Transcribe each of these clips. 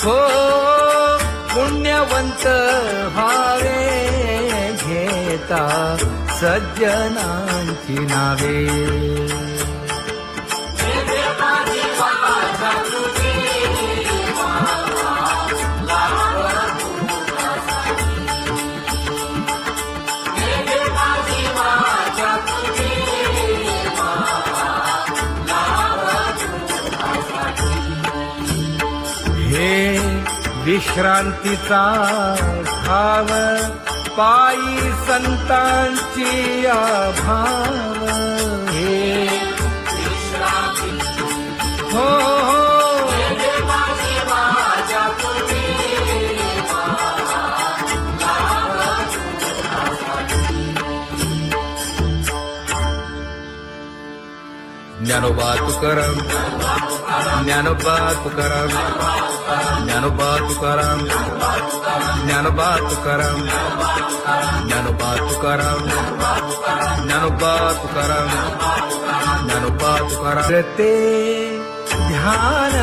हो पुण्यवंत व्हावे घेता सज्जनांची नावे. हे विश्रांतीचा भाव पायी संतांची भाव. हे हो ज्ञानोबा तुकाराम, ज्ञानोबा तुकाराम, ज्ञानोबा तुकाराम, ज्ञानोबा तुकाराम, ज्ञानोबा तुकाराम, ज्ञानोबा तुकाराम, ज्ञानोबा तुकाराम. ते ध्यान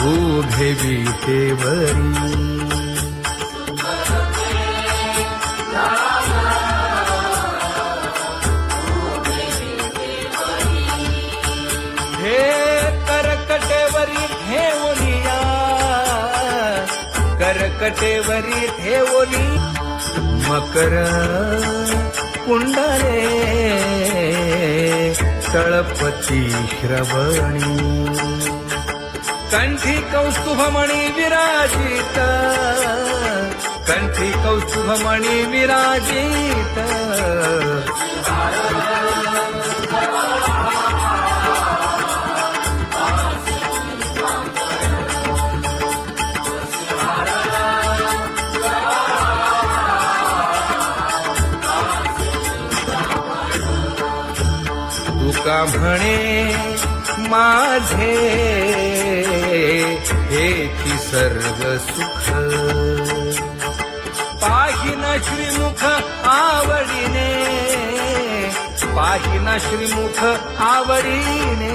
उभे विटेवरी करकटेवरी ठेवलिया, करकटेवरी ठेवली मकर कुंडले तळपती श्रवणी. कंठी कौस्तुभमणी विराजित, कंठी कौस्तुभमणी विराजित. तुका म्हणे माझे हेची सर्व सुख, पाहिना श्रीमुख आवडीने, पाहिना श्रीमुख आवडीने.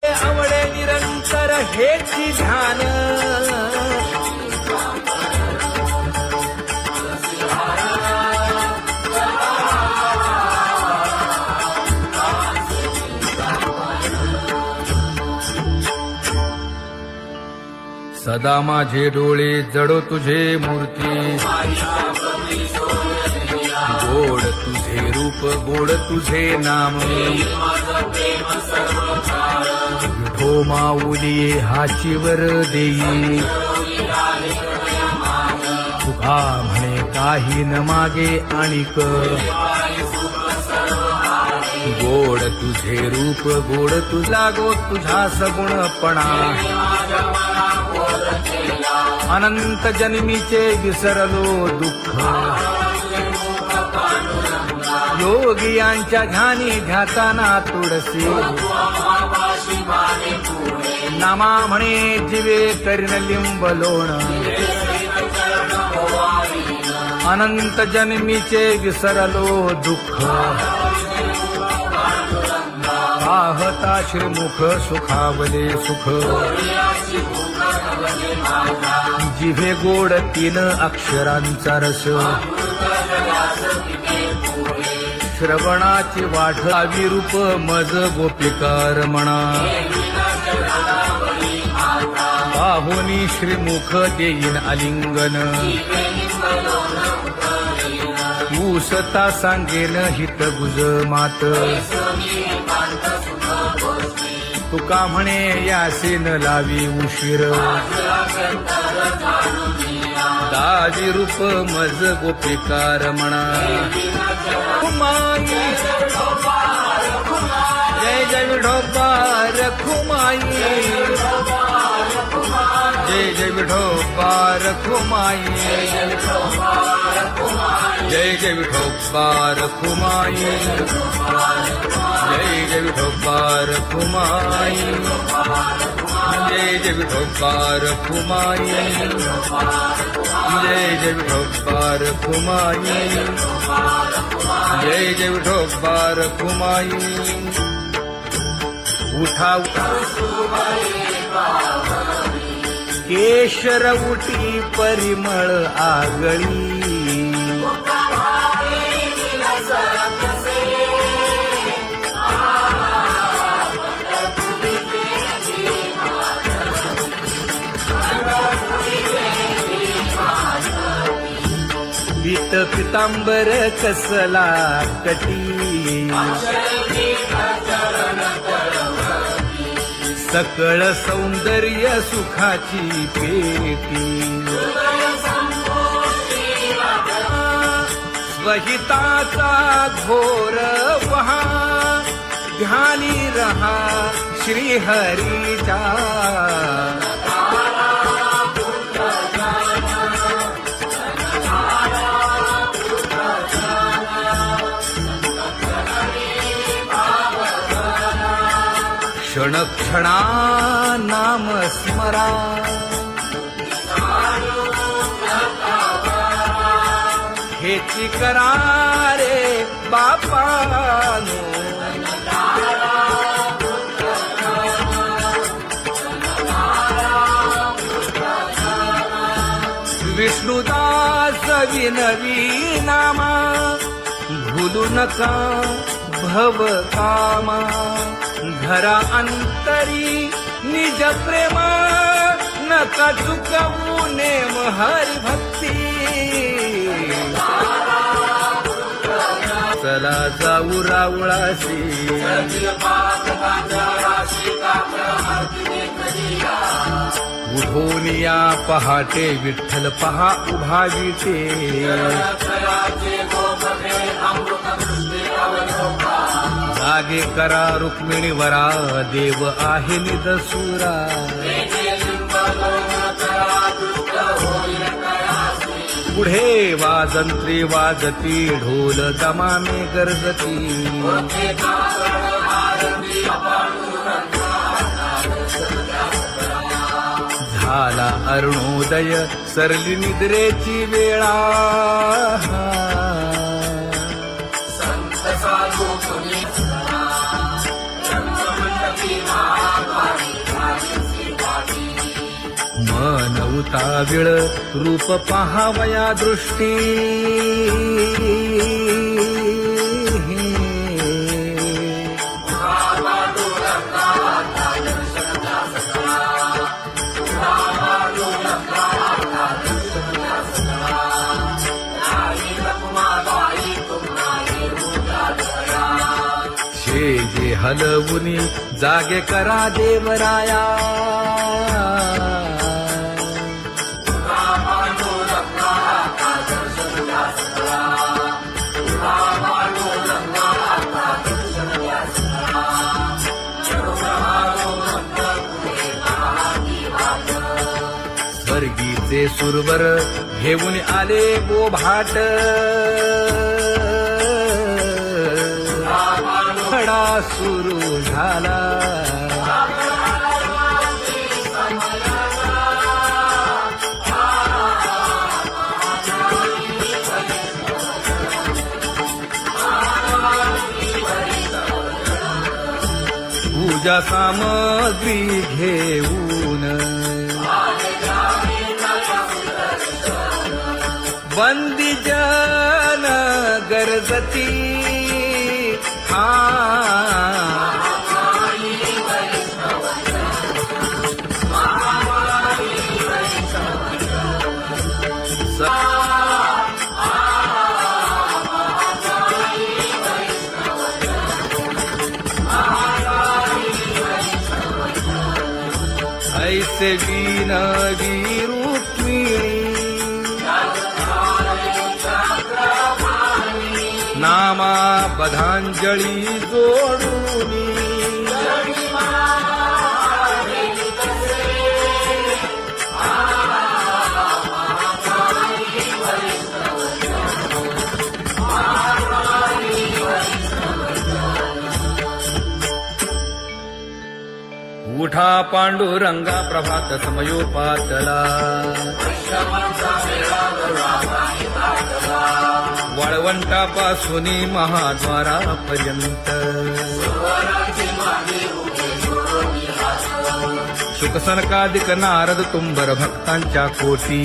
आवडे निरंतर हेची ध्यान, सदा माझे डोळे जडो तुझे मूर्ती. गोड तुझे रूप, गोड तुझे नाम. विठो माऊली हाचीवर देई, तुका म्हणे काही न मागे आणिक. गोड तुझे रूप, गोड तुझा गो तुझा सगुणपणा. अनंत जन्मीचे विसरलो दुःख, योगियांच्या ध्यानी ध्याताना तुळसी. नामा म्हणे जीवे करीन लिंबलोण, अनंत जन्मीचे विसरलो दुःख. पाहता श्रीमुख सुखावले सुख, जिभे गोड 3 अक्षरांचा रस. श्रवणाची वाढ विरूप मज गोपिकार म्हणा. पाहुनी श्रीमुख देईन आलिंगन, ऊसता सांगेन हित गुज मात. तुका म्हणे यासीन लावी उशीर, दावी रूप मज गोपिकार म्हणा. जय जय विठोबा रखुमाई, जय जय विठोबा रखुमाई, जय जय विठोबा रखुमाई, जय जय विठोबा रखुमाई. जय जय विठोबा रखुमाई, जय जय विठोबा रखुमाई, जय जय विठोबा रखुमाई. उठा केशर उठी परिमळ आगळी, पीत पितांबर कसला कटी, सकळ सौंदर्य सुखाची पेटी. स्वहिताचा घोर वहा, ध्यानी रहा श्रीहरीचा. क्षण क्षणा नाम स्मरा, हेची करा रे बापानो. विष्णुदास विनवी नामा, भूलू नका भव कामा. घरा अंतरी निज प्रेमा, नका चुकवू नेम हरी भक्ती. चला जाऊ रावळाशी, उठून या पहाटे विठ्ठल पहा उभा विटे. जागे करा रुक्मिणीवरा, देव आहे निदसुरा. पुढे वाजंत्री वाजती, ढोल दमामे गरजती. झाला अरुणोदय, सरली निद्रेची वेळा. मन उताविळ रूप पहावया दृष्टी. जे हलवुनी जागे करा देवराया. स्वर्गीचे सुरवर घेऊन आले गोभाट. खडा सुरू झाला. पूजा सामग्री घेऊन बंदी जन गरजती. ऐसे विनवी रुक्मिणी, नामा बधांजळी जोडूनी. मोठा पांडुरंगा प्रभात समयोपातला वाळवंटापासून महाद्वारापर्यंत शुकसनकादिक नारद तुंबर भक्तांच्या कोटी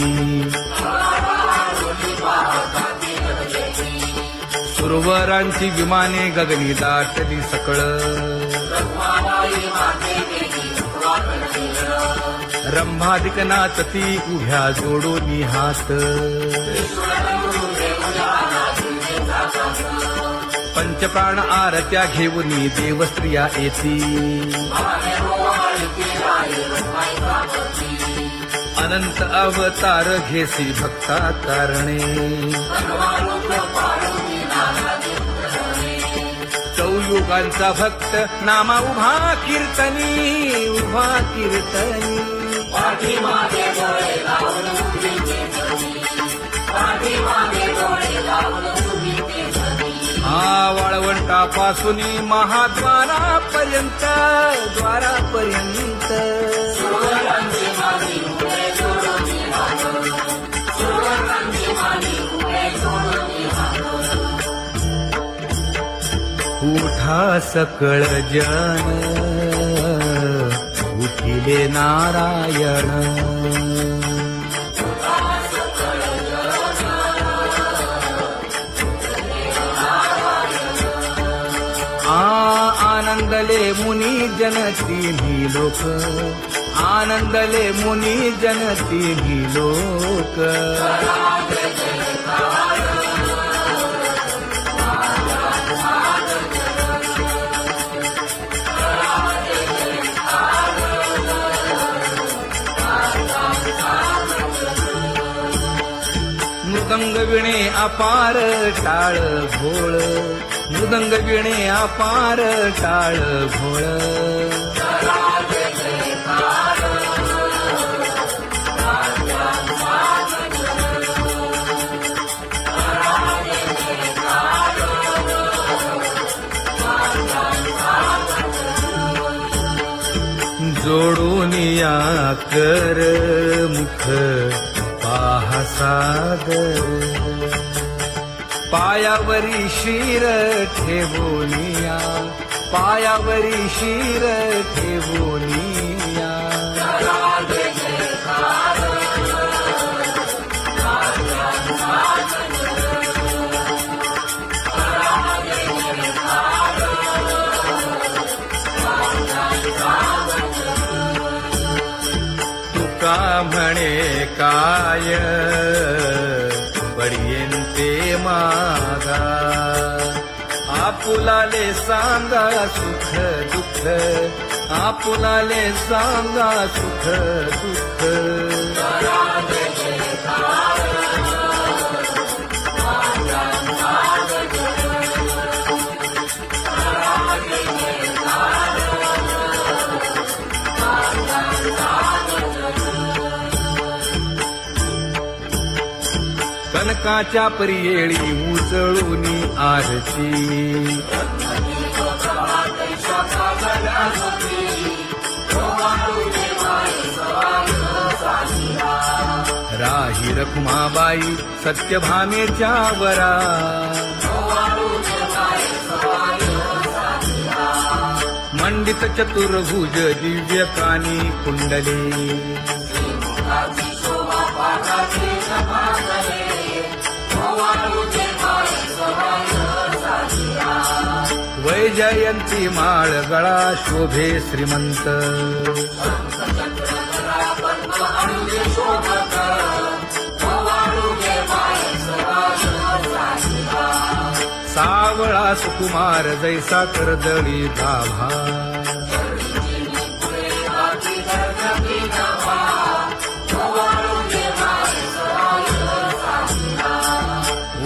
सुरवरांची विमाने गगनी दाटली सकळ रंभादिक नाचती उभ्या जोडोनी हात पंचप्राण आरत्या घेऊनी देवस्त्रिया येती अनंत अवतार घेसी भक्ता तारणे चौयुगांचा भक्त नामा उभा कीर्तनी वाळवंटापासून महाद्वारापर्यंत उठा सकळ जन उठिले नारायण आनंदले मुनी जनती लोक आनंदले मुनी जनती लोक मृदंग विणे अपार टाळ भोळ मृदंग विणे अपार टाळ भोळ जोडून या कर मुख पाहा सादर पायावरी शिर ठेवोनिया पायावरी शिर ठेवोनिया तुका म्हणे काय बडियेंते मागा आपुलाले सांगा सुख दुःख आपुलाले सांगा सुख दुःख कनकाच्या परियेळी उजळूनी आरती राही रखुमाबाई सत्यभामेच्या वरा मंडित चतुर्भुज दिव्य कानी कुंडले वैजयंती माळ गळा शोभे श्रीमंत सावळा सुकुमार जैसा करदळी गाभा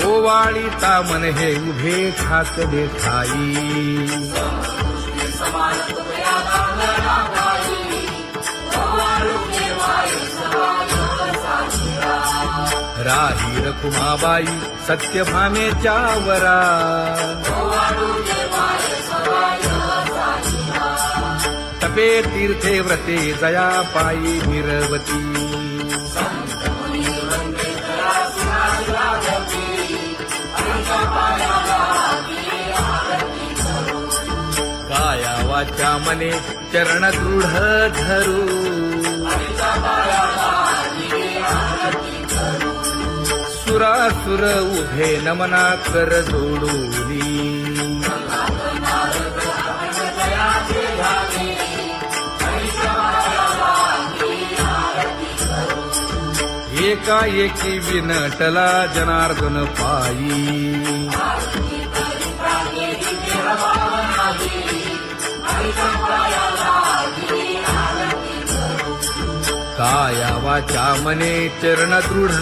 ओवाळीता मन हे उभे ठाकले ठाई राही रखुमाबाई सत्यभामेच्या वरा जपे तीर्थे व्रते जया पायी मिरवती काया वाचा मने चरण दृढ धरू सुरासुर उभे नमना कर जोडूनी एकाएकी विनटला जनार्दन पायी काया वाचा मने चरण दृढ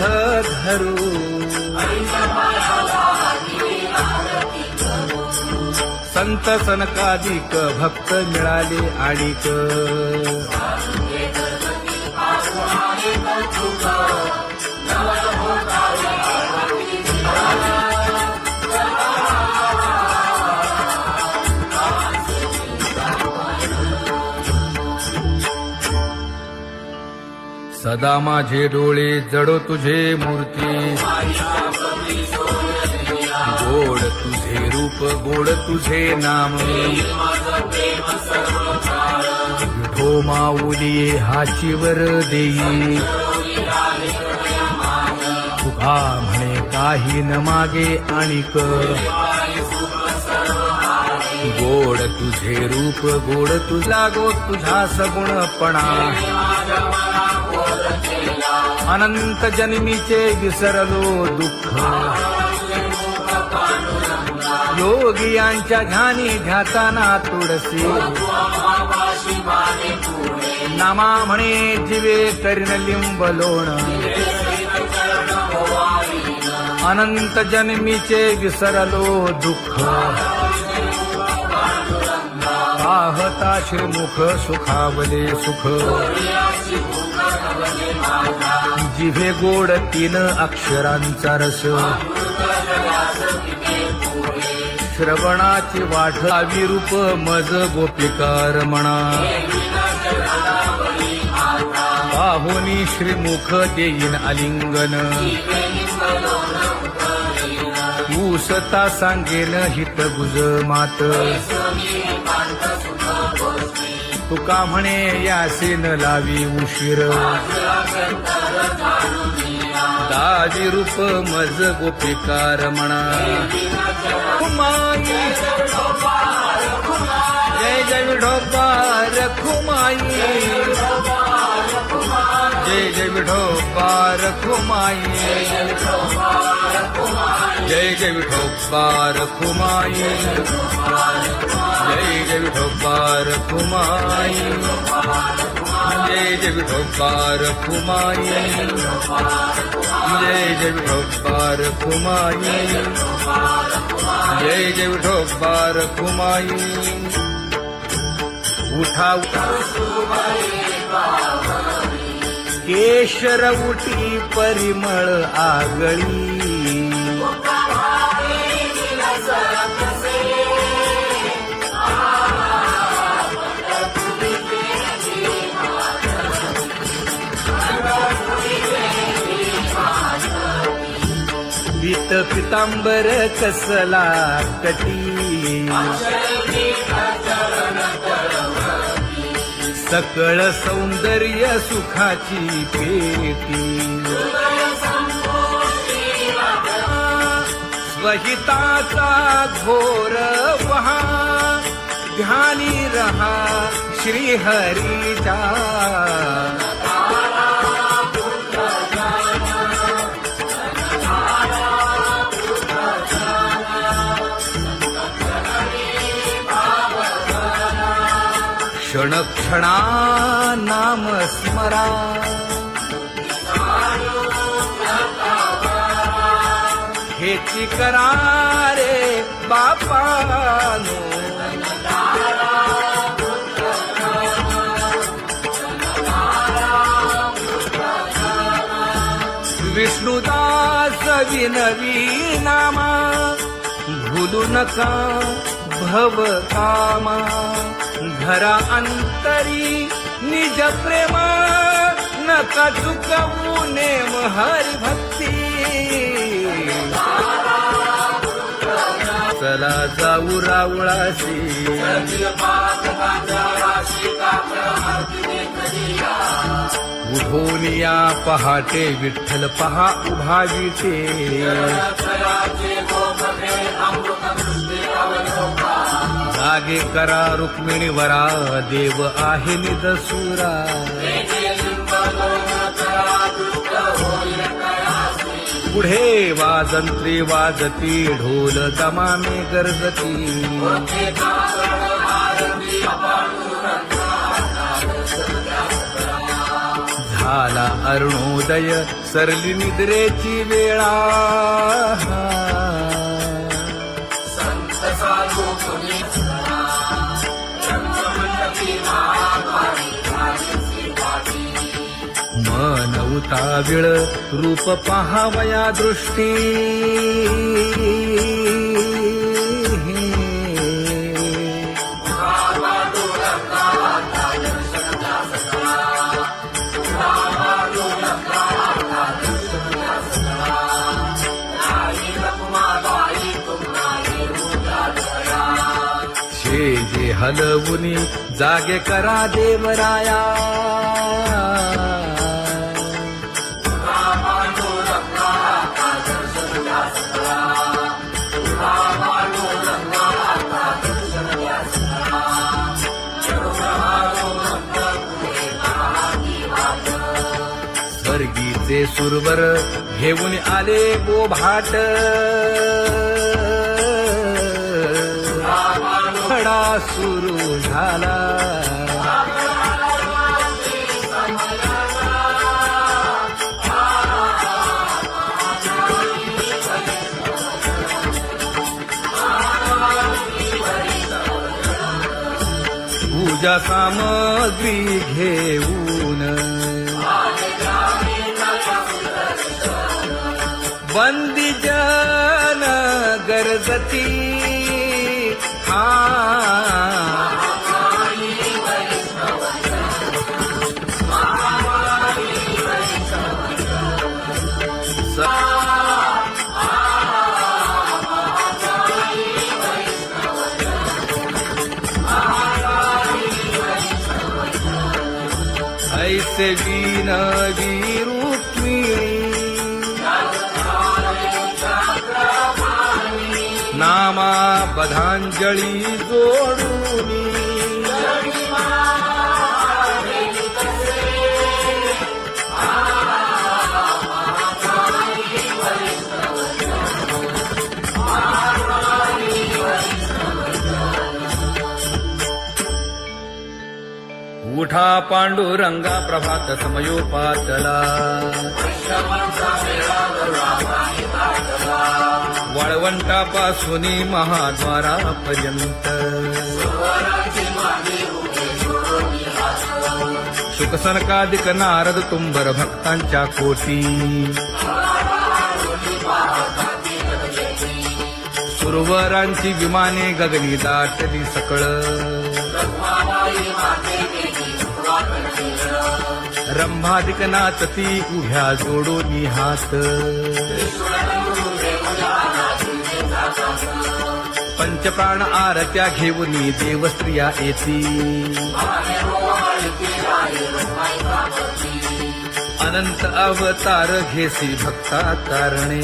धरू संत सनकादिक भक्त मिळाले आणिक सदा माझे डोळे जडो तुझे मूर्ती गोड तुझे रूप गोड तुझे नाम विठो माऊली हाचीवर देई तुका म्हणे काही न मागे आणिक गोड तुझे रूप गोड तुझा गो तुझा सगुणपणा अनंत जन्मीचे विसरलो दुःख योगियांच्या ध्यानी ध्याताना तुळसी नामा म्हणे जीवे करीन लिंबलोण अनंत जन्मीचे विसरलो दुःख पाहता श्रीमुख सुखावले सुख जिभे गोड तीन अक्षरांचा रस श्रवणाची वाट विरूप मज गोपिकार म्हणा पाहुनी श्रीमुख देईन आलिंगन ऊसता सांगेन हित गुज मात तुका म्हणे यासीन लावी उशीर दावी रूप मज गोपिकार म्हणा खुमाई जय जय विठोबार खुमाई जय जय विठोबार खुमाई जय जय विठोबार खुमाई जय जय विठोबार खुमाई जय जय विठोबार खुमाई जय जय विठोबार खुमाई जय जय विठोबार खुमाई उठा केशर उठी परिमळ आगळी पीत पितांबर कसला कटी सकळ सौंदर्य सुखाची पेटी स्वहिताचा घोर वहा ध्यानी रहा श्रीहरीचा क्षण क्षणा नाम स्मरा हेची करा रे बापानो विष्णुदास विनवी नामा भूलू नका भव कामा धरा अंतरी निज प्रेमा नका चुकवू नेम हरी भक्ती चला जाऊ रावळाशी उठून या पहाटे विठ्ठल पहा उभा विटे जागे करा रुक्मिणीवरा देव आहे निदसुरा पुढे वाजंत्री वाजती ढोल दमामे गरजती झाला अरुणोदय सरली निद्रेची वेळा मन उताविळ रूप पहावया दृष्टी जे हलवुनी जागे करा देवराया स्वर्गीचे सुरवर घेऊन आले गोभाट खडा सुरू झाला पूजा सामग्री घेऊन बंदी जन गरजती ऐसे विनवी रुक्मिणी नामा बधांजळी जोडूनी उठा पांडुरंगा प्रभात समयोपातला वाळवंटापासून महाद्वारापर्यंत शुकसनकादिक नारद तुंबर भक्तांच्या कोटी सुरवरांची विमाने गगनी दाटली सकळ रंभादिक नाचती उभ्या जोडोनी हात पंचप्राण आरत्या घेऊनी देवस्त्रिया येती अनंत अवतार घेसी भक्ता तारणे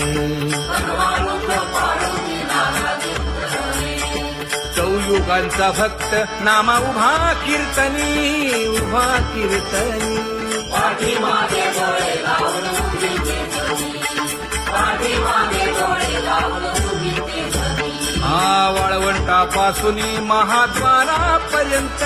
चौयुगांचा भक्त नामा उभा कीर्तनी उभा कीर्तनी वाळवंटापासून महाद्वारापर्यंत